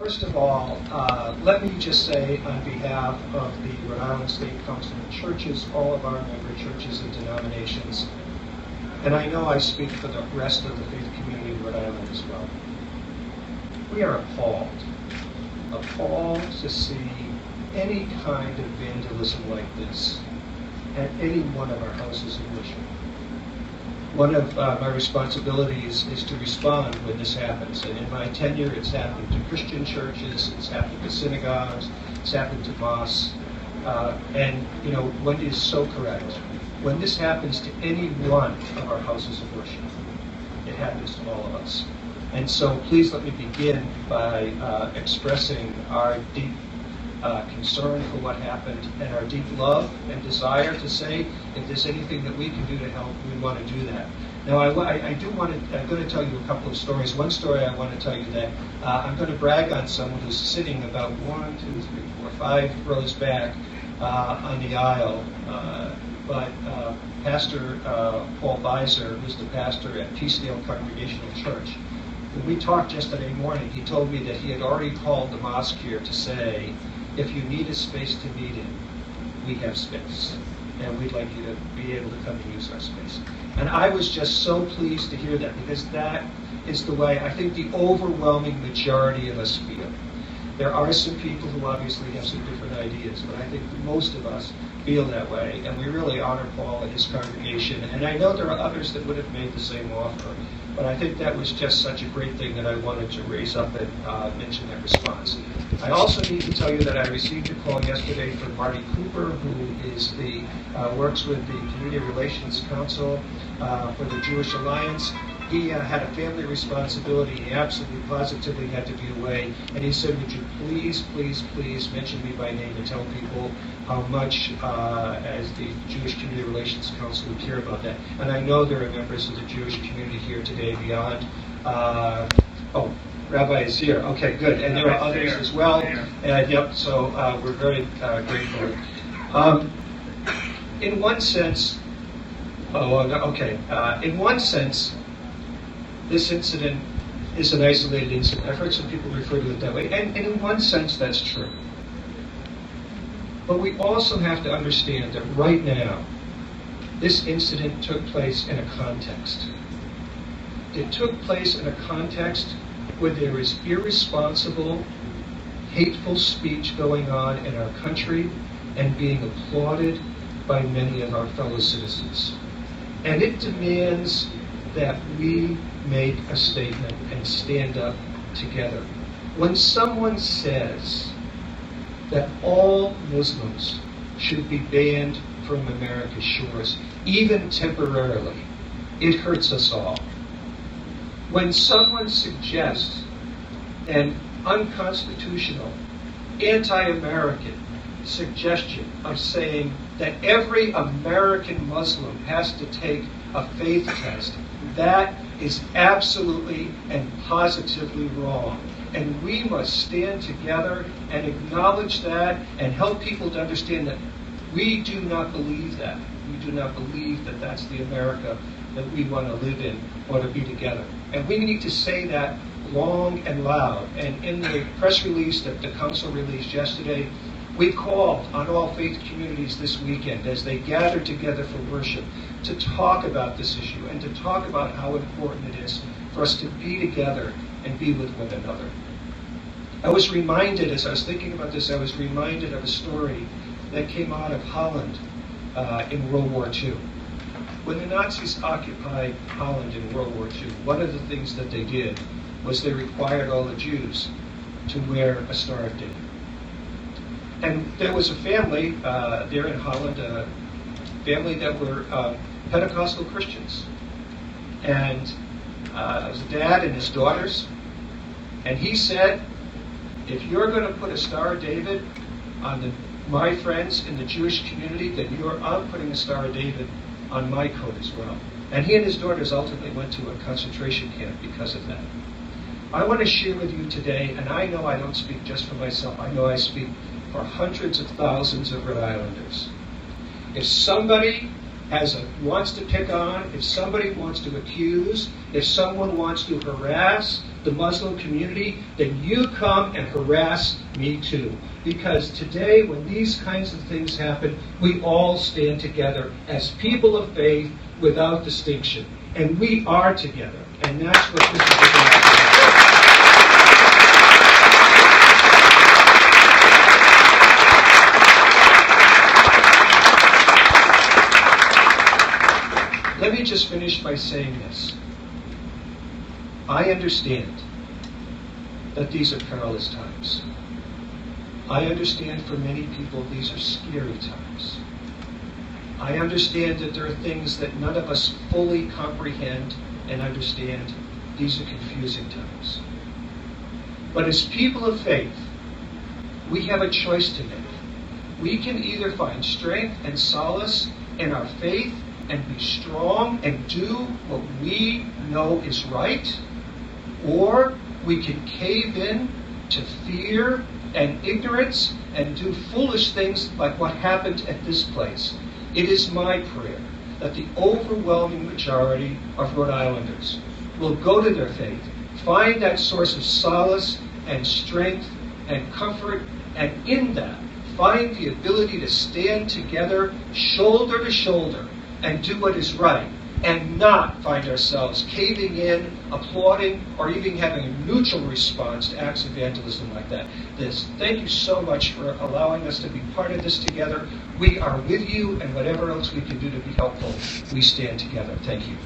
First of all, let me just say on behalf of the Rhode Island State Council of Churches, all of our member churches and denominations, and I know I speak for the rest of the faith community of Rhode Island as well, we are appalled to see any kind of vandalism like this at any one of our houses of worship. One of my responsibilities is to respond when this happens. And in my tenure, it's happened to Christian churches, it's happened to synagogues, it's happened to mosques. And, Wendy is so correct. When this happens to any one of our houses of worship, it happens to all of us. And so please let me begin by expressing our deep concern for what happened and our deep love and desire to say if there's anything that we can do to help, we want to do that. Now, I'm going to tell you a couple of stories. One story I want to tell you that I'm going to brag on someone who's sitting about 5 rows back on the aisle. But Pastor Paul Beiser, who's the pastor at Peacedale Congregational Church, when we talked yesterday morning, he told me that he had already called the mosque here to say, if you need a space to meet in, we have space. And we'd like you to be able to come and use our space. And I was just so pleased to hear that, because that is the way I think the overwhelming majority of us feel. There are some people who obviously have some different ideas, but I think most of us feel that way. And we really honor Paul and his congregation. And I know there are others that would have made the same offer. But I think that was just such a great thing that I wanted to raise up and mention that response. I also need to tell you that I received a call yesterday from Marty Cooper, who is works with the Community Relations Council for the Jewish Alliance. He had a family responsibility. He absolutely positively had to be away. And he said, would you please mention me by name and tell people how much, as the Jewish Community Relations Council, we care about that. And I know there are members of the Jewish community here today beyond. Rabbi is here. Okay, good. And there are others as well. So we're very grateful. In one sense, this incident is an isolated incident. I've heard some people refer to it that way. And in one sense, that's true. But we also have to understand that right now, this incident took place in a context. It took place in a context where there is irresponsible, hateful speech going on in our country and being applauded by many of our fellow citizens. And it demands that we make a statement and stand up together. When someone says that all Muslims should be banned from America's shores, even temporarily, it hurts us all. When someone suggests an unconstitutional, anti-American suggestion of saying that every American Muslim has to take a faith test, that is absolutely and positively wrong. And we must stand together and acknowledge that and help people to understand that we do not believe that. We do not believe that that's the America that we want to live in or to be together. And we need to say that long and loud. And in the press release that the council released yesterday, we called on all faith communities this weekend as they gather together for worship to talk about this issue and to talk about how important it is for us to be together and be with one another. I was reminded, as I was thinking about this, I was reminded of a story that came out of Holland in World War II. When the Nazis occupied Holland in World War II, one of the things that they did was they required all the Jews to wear a Star of David. And there was a family there in Holland, a family that were Pentecostal Christians. And it was a dad and his daughters. And he said, if you're going to put a Star of David on my friends in the Jewish community, then I'm putting a Star of David on my coat as well. And he and his daughters ultimately went to a concentration camp because of that. I want to share with you today, and I know I don't speak just for myself, I know I speak for hundreds of thousands of Rhode Islanders. If somebody wants to pick on, if somebody wants to accuse, if someone wants to harass, the Muslim community, then you come and harass me too. Because today, when these kinds of things happen, we all stand together as people of faith without distinction. And we are together. And that's what this is about. Let me just finish by saying this. I understand that these are perilous times. I understand for many people these are scary times. I understand that there are things that none of us fully comprehend and understand. These are confusing times. But as people of faith, we have a choice to make. We can either find strength and solace in our faith and be strong and do what we know is right, or we can cave in to fear and ignorance and do foolish things like what happened at this place. It is my prayer that the overwhelming majority of Rhode Islanders will go to their faith, find that source of solace and strength and comfort, and in that find the ability to stand together shoulder to shoulder and do what is right, and not find ourselves caving in, applauding, or even having a neutral response to acts of vandalism like that. Thank you so much for allowing us to be part of this together. We are with you, and whatever else we can do to be helpful, we stand together. Thank you.